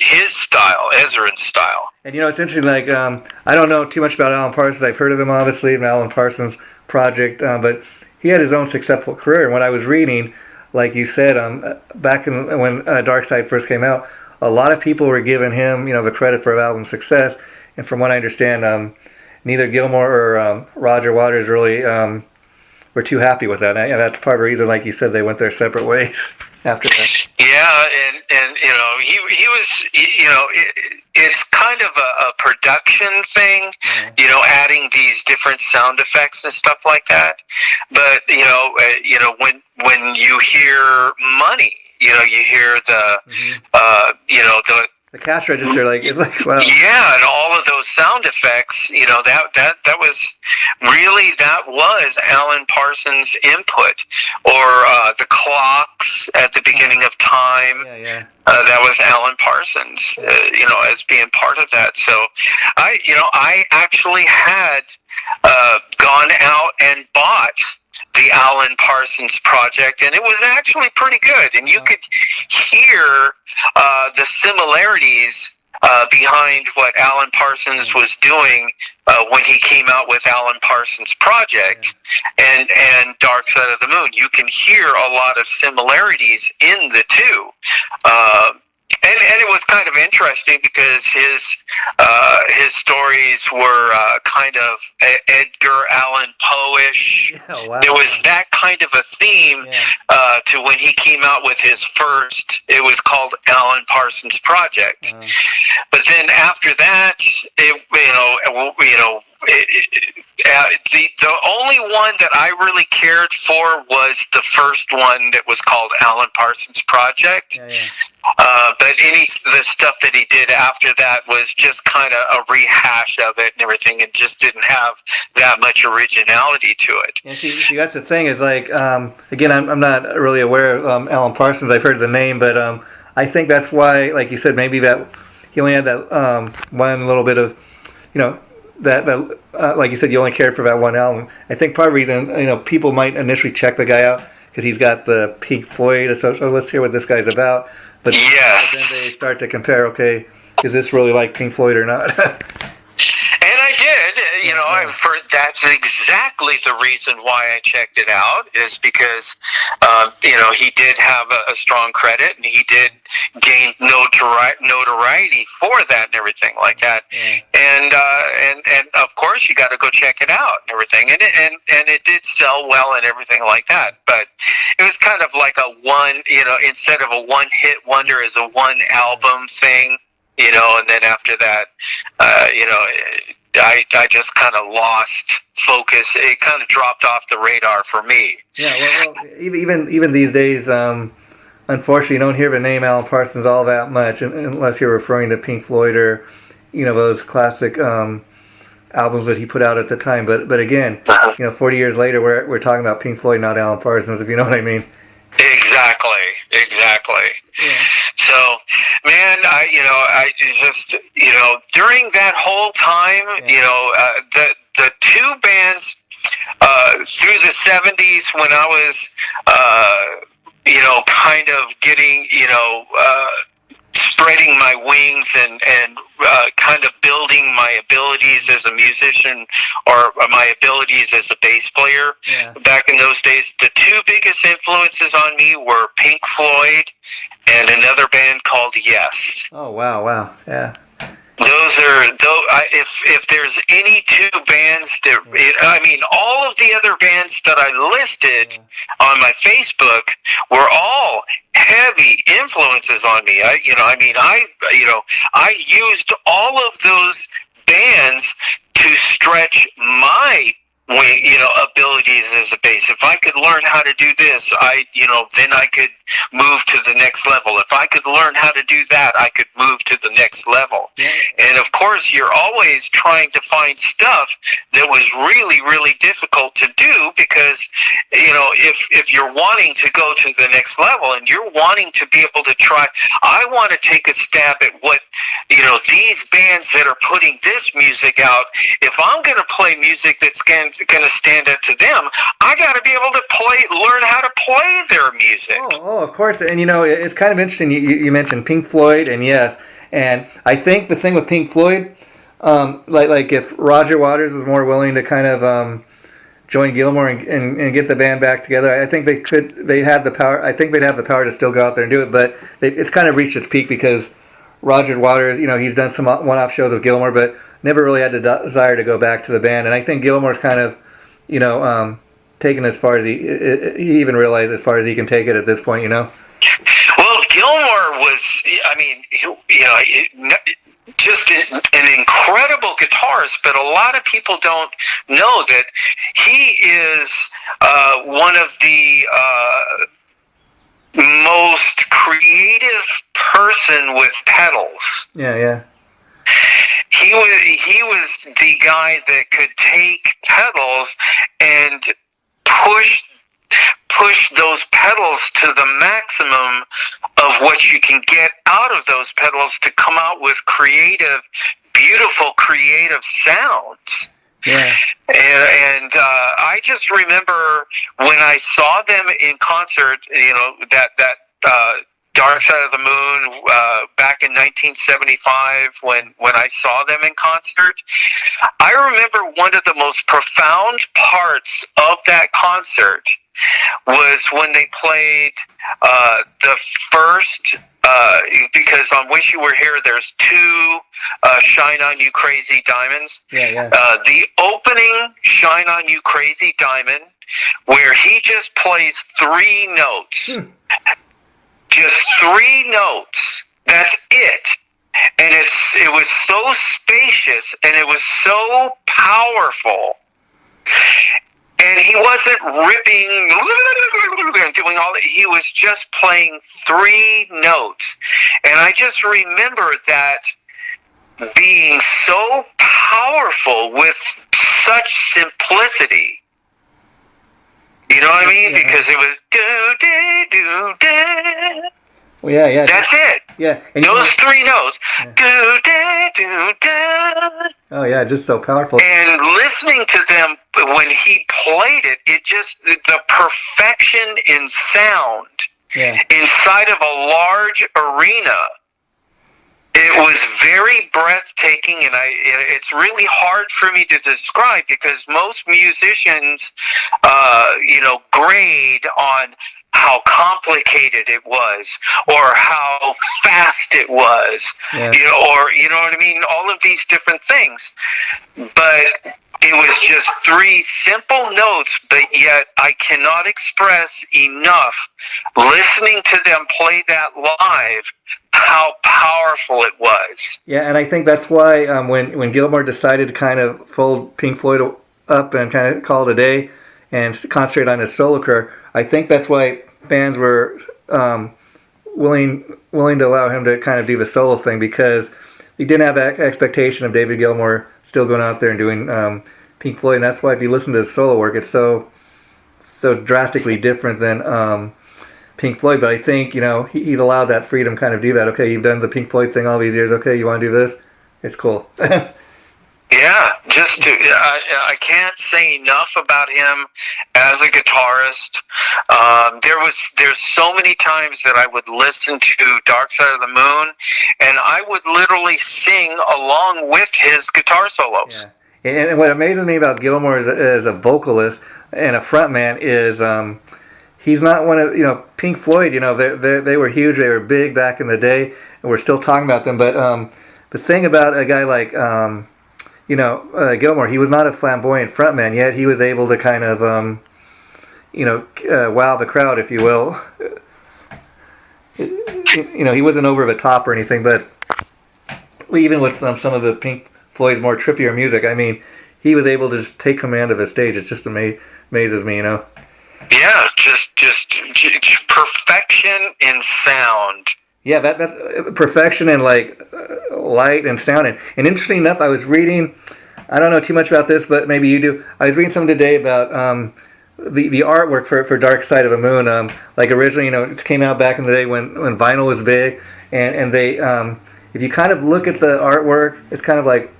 his style, Ezrin's style. And it's interesting. Like I don't know too much about Alan Parsons. I've heard of him obviously, in Alan Parsons Project, but he had his own successful career. And what I was reading, like you said, back when Dark Side first came out, a lot of people were giving him, the credit for album success. And from what I understand, neither Gilmour or Roger Waters really were too happy with that. And that's part of the reason, like you said, they went their separate ways after that. Yeah, and he was, it's kind of a production thing, adding these different sound effects and stuff like that. But when you hear money, you hear the the cash register, it's like, wow. Yeah, and all of those sound effects, that was Alan Parsons' input, or the clocks at the beginning of time. Yeah. That was Alan Parsons, as being part of that. So, I actually had gone out and bought the Alan Parsons Project, and it was actually pretty good. And you could hear the similarities behind what Alan Parsons was doing when he came out with Alan Parsons Project and Dark Side of the Moon. You can hear a lot of similarities in the two. And it was kind of interesting because his stories were kind of Edgar Allan Poe-ish. Yeah, wow. It was that kind of a theme to when he came out with his first. It was called Alan Parsons Project. But then after that, the only one that I really cared for was the first one that was called Alan Parsons Project. But the stuff that he did after that was just kind of a rehash of it and everything, and just didn't have that much originality to it. Yeah, see, that's the thing is again, I'm not really aware of Alan Parsons. I've heard the name, but I think that's why, like you said, maybe that he only had that one little bit of, that like you said, you only cared for that one album. I think part of the reason, people might initially check the guy out because he's got the Pink Floyd, so let's hear what this guy's about. But then they start to compare, okay, is this really like Pink Floyd or not? And I did, that's exactly the reason why I checked it out, is because, he did have a strong credit, and he did gain notoriety for that and everything like that. And of course you got to go check it out and everything. And it did sell well and everything like that. But it was kind of like a one, instead of a one hit wonder, as a one album thing. And then after that, I just kind of lost focus. It kind of dropped off the radar for me. Yeah, well even these days, unfortunately, you don't hear the name Alan Parsons all that much, unless you're referring to Pink Floyd or, those classic albums that he put out at the time. But again, 40 years later, we're talking about Pink Floyd, not Alan Parsons, if you know what I mean. Exactly. Yeah. So, man, I just, during that whole time, the two bands through the 70s, when I was, kind of getting, spreading my wings and kind of building my abilities as a musician, or my abilities as a bass player. Back in those days, the two biggest influences on me were Pink Floyd and another band called Yes. Oh, wow. Yeah. Those are, if there's any two bands that, all of the other bands that I listed on my Facebook were all heavy influences on me. I used all of those bands to stretch my abilities as a bass. If I could learn how to do this, then I could move to the next level. If I could learn how to do that, I could move to the next level. And of course, you're always trying to find stuff that was really, really difficult to do, because, if you're wanting to go to the next level and you're wanting to be able to try, I want to take a stab at what, these bands that are putting this music out, if I'm going to play music that's going to stand up to them, I got to be able to learn how to play their music. Oh, of course. And it's kind of interesting. You mentioned Pink Floyd, and yes, and I think the thing with Pink Floyd, like if Roger Waters was more willing to kind of join Gilmour and get the band back together. I think they could. They had the power. I think they'd have the power to still go out there and do it. But it's kind of reached its peak because Roger Waters, he's done some one-off shows with Gilmour, but never really had the desire to go back to the band. And I think Gilmour's kind of, taken as far as he even realized as far as he can take it at this point. Well, Gilmour was, just an incredible guitarist, but a lot of people don't know that he is one of the most creative person with pedals. Yeah. He was the guy that could take pedals and push those pedals to the maximum of what you can get out of those pedals to come out with beautiful creative sounds. Yeah. And I just remember when I saw them in concert, that Dark Side of the Moon back in 1975 when I saw them in concert. I remember one of the most profound parts of that concert was when they played the first, because on Wish You Were Here there's two Shine On You Crazy Diamonds. Yeah. The opening Shine On You Crazy Diamond, where he just plays three notes. Just three notes. That's it. And it was so spacious and it was so powerful. And he wasn't ripping and doing all that. He was just playing three notes. And I just remember that being so powerful with such simplicity. You know what I mean? Because it was do-de-do-de. Well, yeah. That's it. Yeah. And those three notes. Yeah. Do-de-do-de. Oh, yeah, just so powerful. And listening to them when he played it, the perfection in sound inside of a large arena. It was very breathtaking, and it's really hard for me to describe because most musicians, grade on how complicated it was or how fast it was, or you know what I mean? All of these different things. But it was just three simple notes, but yet I cannot express enough listening to them play that live how powerful it was. Yeah, and I think that's why when Gilmour decided to kind of fold Pink Floyd up and kind of call it a day and concentrate on his solo career, I think that's why fans were willing to allow him to kind of do the solo thing, because he didn't have that expectation of David Gilmour still going out there and doing Pink Floyd, and that's why if you listen to his solo work, it's so drastically different than Pink Floyd. But I think he's allowed that freedom, kind of do that. Okay, you've done the Pink Floyd thing all these years. Okay, you want to do this? It's cool. Yeah, I can't say enough about him as a guitarist. There's so many times that I would listen to Dark Side of the Moon, and I would literally sing along with his guitar solos. Yeah. And what amazes me about Gilmour as a vocalist and a frontman is he's not one of Pink Floyd. They were huge. They were big back in the day, and we're still talking about them. But the thing about a guy like Gilmour, he was not a flamboyant frontman, yet he was able to kind of wow the crowd, if you will. He wasn't over the top or anything, but even with some of the Pink Floyd's more trippier music, I mean, he was able to just take command of the stage. It just amazes me, Yeah, just perfection in sound. Yeah, that's perfection in light and sound. And interesting enough, I was reading, I don't know too much about this, but maybe you do. I was reading something today about the artwork for Dark Side of the Moon. Originally, it came out back in the day when vinyl was big, and they, if you kind of look at the artwork, it's kind of like,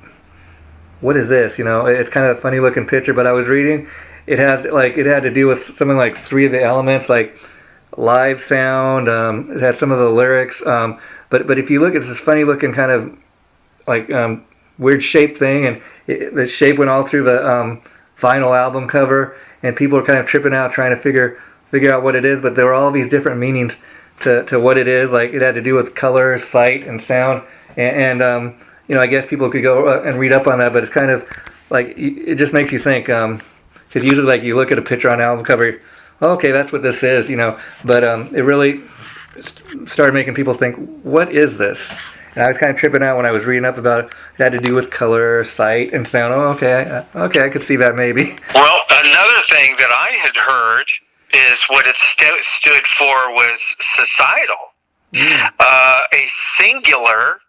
what is this? It's kind of a funny looking picture. But I was reading, it had to do with something like three of the elements, like live sound. It had some of the lyrics. But if you look, it's this funny looking kind of weird shape thing, and the shape went all through vinyl album cover, and people are kind of tripping out trying to figure out what it is. But there were all these different meanings to what it is. Like it had to do with color, sight, and sound, and I guess people could go and read up on that. But it's kind of like it just makes you think. Because usually, like you look at a picture on an album cover, oh, okay, that's what this is, But it really started making people think, what is this? And I was kind of tripping out when I was reading up about it. It had to do with color, sight, and sound. Oh, okay, I could see that maybe. Well, another thing that I had heard is what it stood for was societal. A singular,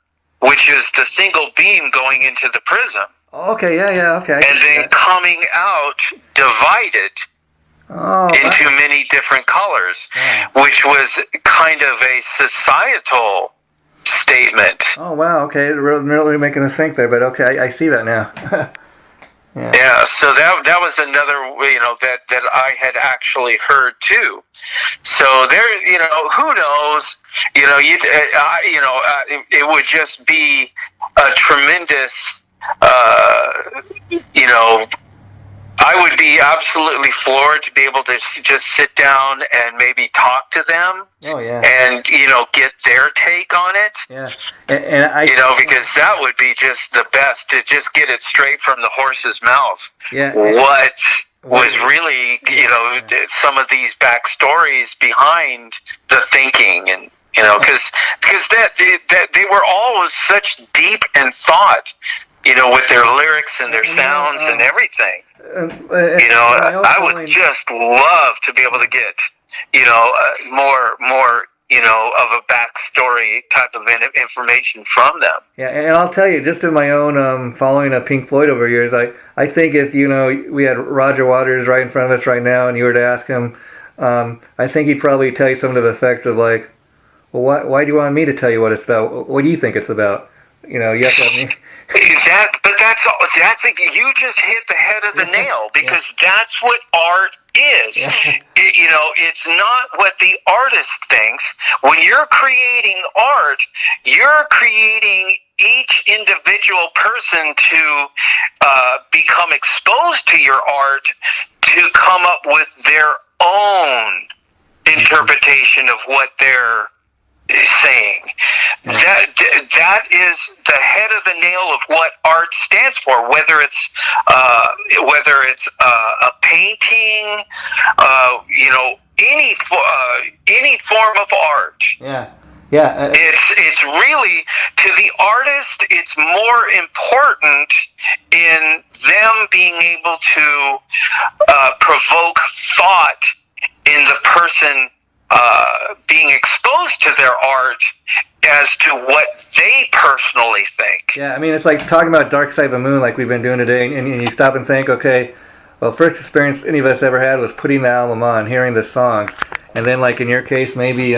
which is the single beam going into the prism. Okay, yeah, okay. And then coming out divided into many different colors, which was kind of a societal statement. Oh, wow, okay. Really making us think there, but okay, I see that now. Yeah, so that was another, that I had actually heard too. So there, who knows? It would just be a tremendous. I would be absolutely floored to be able to just sit down and maybe talk to them. Oh, yeah. And, get their take on it. Yeah. And I, because that would be just the best to just get it straight from the horse's mouth. Yeah. What was really, some of these backstories behind the thinking and, because that they were all such deep in thought, with their lyrics and their sounds and everything. I would just love to be able to get, more, of a backstory type of information from them. Yeah, and I'll tell you, just in my own following of Pink Floyd over years, I think if, we had Roger Waters right in front of us right now and you were to ask him, I think he'd probably tell you something to the effect of like, well, why do you want me to tell you what it's about? What do you think it's about? You have to have me. You just hit the head of the nail, because that's what art is. Yeah. It's not what the artist thinks. When you're creating art, you're creating each individual person to become exposed to your art, to come up with their own interpretation of what they're saying. That is the head of the nail of what art stands for. Whether it's a painting, any form of art. Yeah. It's really, to the artist, it's more important in them being able to provoke thought in the person being exposed to their art as to what they personally think. Yeah, I mean, it's like talking about Dark Side of the Moon like we've been doing today, and you stop and think, okay, well, first experience any of us ever had was putting the album on, hearing the songs, and then like in your case, maybe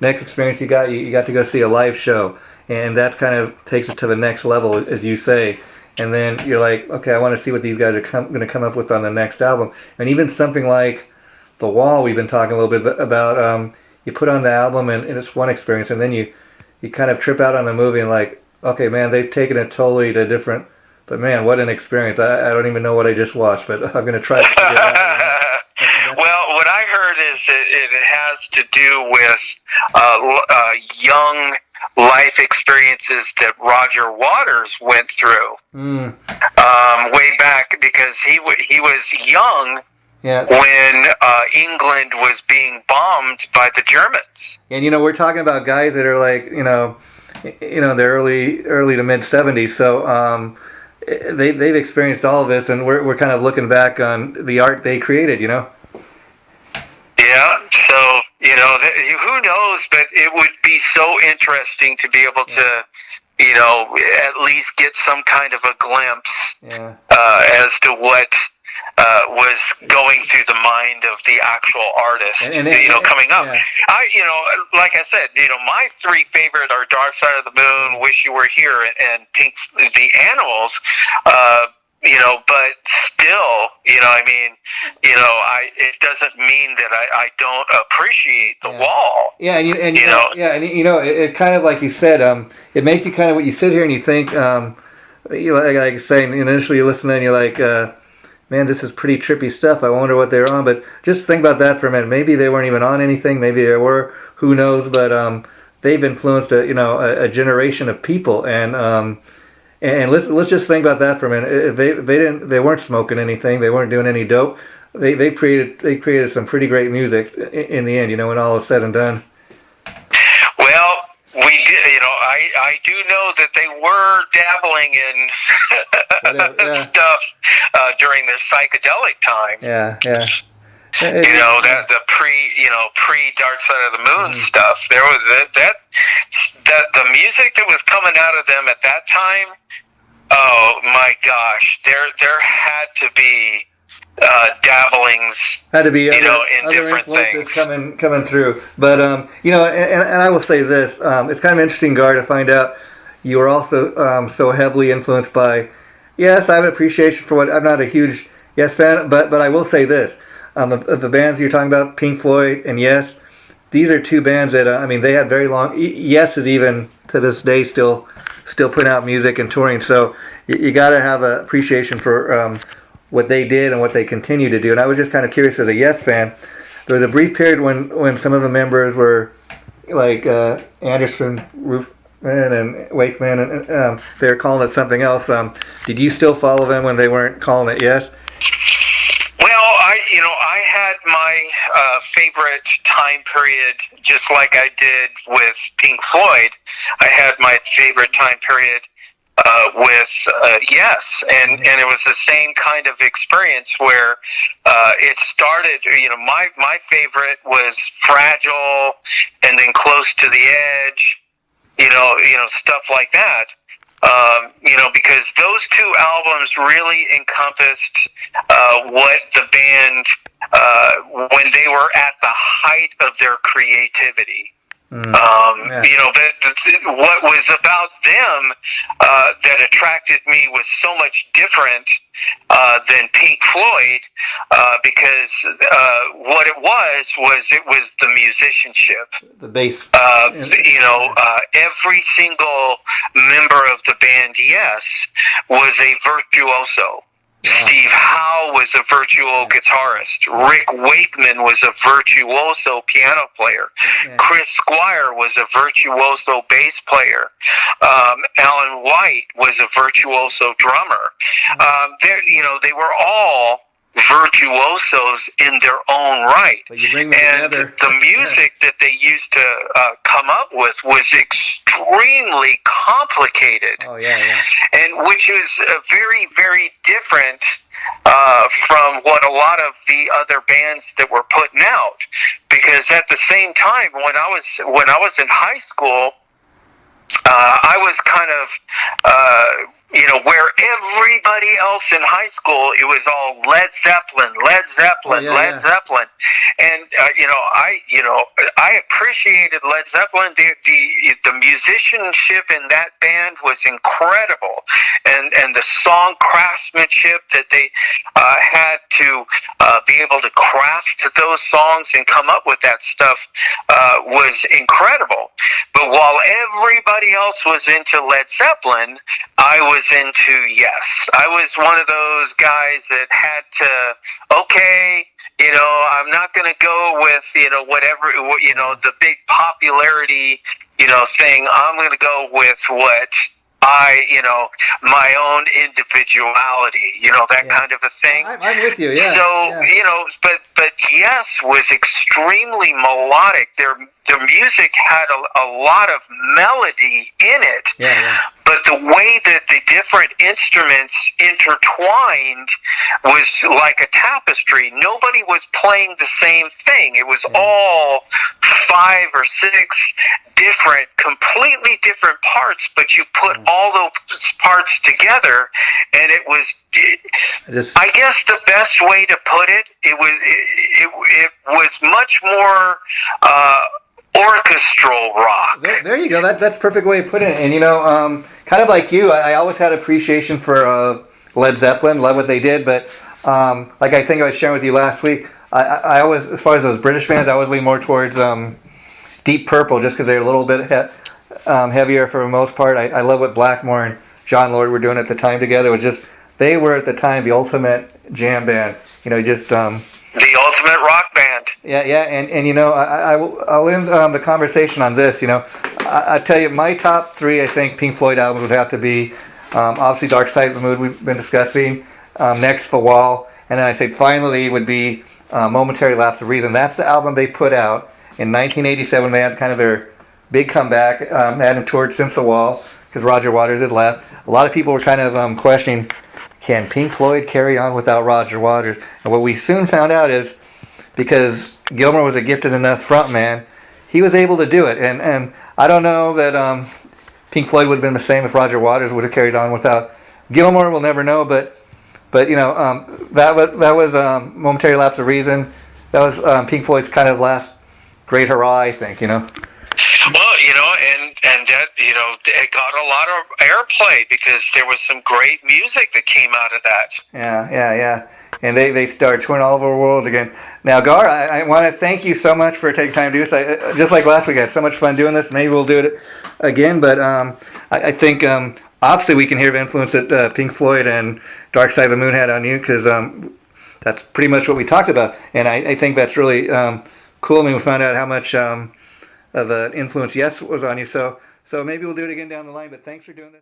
next experience you got to go see a live show, and that kind of takes it to the next level, as you say, and then you're like, okay, I want to see what these guys are going to come up with on the next album, and even something like The Wall we've been talking a little bit about, you put on the album and it's one experience, and then you kind of trip out on the movie and like, okay, man, they've taken it totally to different, but man, what an experience. I don't even know what I just watched, but I'm going to try to figure it out. Well, what I heard is that it has to do with young life experiences that Roger Waters went through way back, because he was young. Yeah. When England was being bombed by the Germans. And we're talking about guys that are like, the early to mid 70s. So they've experienced all of this, and we're kind of looking back on the art they created. Yeah. So who knows? But it would be so interesting to be able to, at least get some kind of a glimpse as to what was going through the mind of the actual artist, coming up. Yeah. Like I said, my three favorite are Dark Side of the Moon, Wish You Were Here, and Pink, the Animals. But still, it doesn't mean that I don't appreciate The Wall. Yeah, it kind of, like you said, it makes you kind of, what you sit here and you think, like saying, initially you listen and you're like, man, this is pretty trippy stuff. I wonder what they're on. But just think about that for a minute. Maybe they weren't even on anything. Maybe they were. Who knows? But they've influenced a generation of people. And let's just think about that for a minute. They weren't smoking anything. They weren't doing any dope. They created some pretty great music in the end. When all is said and done. Well, we did. I do know that they were dabbling in stuff during their psychedelic time. Yeah. That the pre Dark Side of the Moon stuff. There was that the music that was coming out of them at that time. Oh my gosh, there had to be dabblings. Had to be in other different influences things coming through. But and I will say this: it's kind of interesting, Gar, to find out you were also so heavily influenced by. Yes, I have an appreciation for what. I'm not a huge Yes fan, but I will say this: the bands you're talking about, Pink Floyd and Yes, these are two bands that they had very long. Yes is even to this day still putting out music and touring. So you got to have an appreciation for what they did and what they continue to do. And I was just kind of curious as a Yes fan. There was a brief period when some of the members were like Anderson, Roofman, and Wakeman, and they were calling it something else. Did you still follow them when they weren't calling it Yes? Well, I had my favorite time period, just like I did with Pink Floyd. I had my favorite time period with Yes, and it was the same kind of experience where it started. My favorite was Fragile, and then Close to the Edge. Stuff like that. Because those two albums really encompassed what the band when they were at the height of their creativity. What was about them that attracted me was so much different than Pink Floyd, because what it was the musicianship, the bass. Every single member of the band, Yes, was a virtuoso. Steve Howe was a virtuoso guitarist. Rick Wakeman was a virtuoso piano player. Chris Squire was a virtuoso bass player. Alan White was a virtuoso drummer. They were all virtuosos in their own right. But you bring them together. The music that they used to come up with was extremely complicated. Oh, yeah. And which is very, very different from what a lot of the other bands that were putting out. Because at the same time, when I was in high school, I was kind of where everybody else in high school, it was all Led Zeppelin, and I appreciated Led Zeppelin. The musicianship in that band was incredible, and the song craftsmanship that they had to be able to craft those songs and come up with that stuff was incredible. But while everybody else was into Led Zeppelin, I was into Yes. I was one of those guys that had to, I'm not going to go with, whatever, the big popularity, thing. I'm going to go with what my own individuality, that kind of a thing. I'm with you, yeah. So, but Yes was extremely melodic. Their music had a lot of melody in it. Yeah. But the way that the different instruments intertwined was like a tapestry. Nobody was playing the same thing. It was all 5 or 6 completely different parts, but you put all those parts together, and it was, I guess the best way to put it, it was much more orchestral rock. There you go. That's a perfect way to put it. And kind of like you, I always had appreciation for Led Zeppelin. Love what they did, but like I think I was sharing with you last week, I always, as far as those British bands, I always lean more towards Deep Purple, just because they're a little bit heavier for the most part. I love what Blackmore and John Lord were doing at the time together. It was just, they were at the time the ultimate jam band. You know, just the ultimate rock band. yeah, and you know, I'll end the conversation on this. You know, I tell you, my top three, I think, Pink Floyd albums would have to be obviously Dark Side of the Moon we've been discussing, next For Wall, and then I say finally would be Momentary Lapse of Reason. That's the album they put out in 1987. They had kind of their big comeback, hadn't toured since The Wall because Roger Waters had left. A lot of people were kind of questioning, can Pink Floyd carry on without Roger Waters? And what we soon found out is, because Gilmour was a gifted enough frontman, he was able to do it. And I don't know that Pink Floyd would have been the same if Roger Waters would have carried on without Gilmour. We'll never know, but you know, that was Momentary Lapse of Reason. That was Pink Floyd's kind of last great hurrah, I think. You know. Well, you know, and that, you know, it got a lot of airplay because there was some great music that came out of that. Yeah. And they start touring all over the world again. Now, Gar, I want to thank you so much for taking time to do this. Just like last week, I had so much fun doing this. Maybe we'll do it again, but I think obviously we can hear the influence that Pink Floyd and Dark Side of the Moon had on you, because that's pretty much what we talked about. And I think that's really cool. I mean, we found out how much of an influence Yes was on you. So maybe we'll do it again down the line, but thanks for doing this.